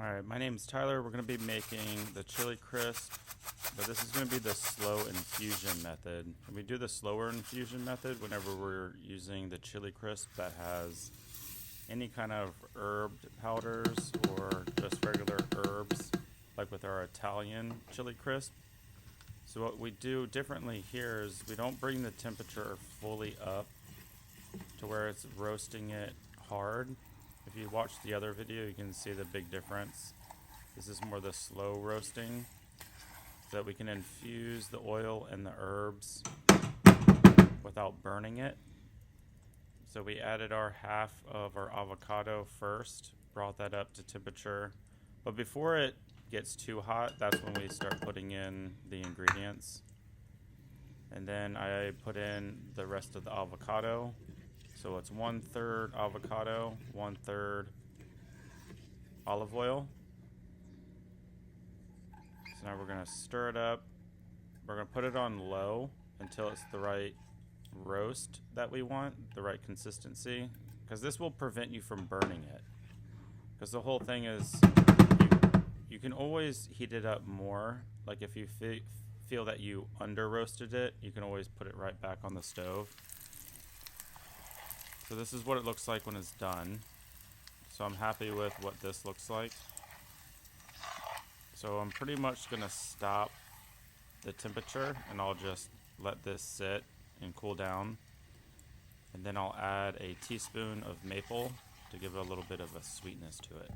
Alright, my name's Tyler. We're going to be making the chili crisp, but this is going to be the slow infusion method. We do the slower infusion method whenever we're using the chili crisp that has any kind of herb powders or just regular herbs, like with our Italian chili crisp. So what we do differently here is we don't bring the temperature fully up to where it's roasting it hard. If you watch the other video, you can see the big difference. This is more the slow roasting, so that we can infuse the oil and the herbs without burning it. So we added our half of our avocado first, brought that up to temperature. But before it gets too hot, that's when we start putting in the ingredients. And then I put in the rest of the avocado. So it's 1/3 avocado, 1/3 olive oil. So now we're going to stir it up. We're going to put it on low until it's the right roast that we want, the right consistency, because this will prevent you from burning it. Because the whole thing is, you can always heat it up more. Like if you feel that you under roasted it, you can always put it right back on the stove. So this is what it looks like when it's done. So I'm happy with what this looks like. So I'm pretty much going to stop the temperature and I'll just let this sit and cool down. And then I'll add a teaspoon of maple to give it a little bit of a sweetness to it.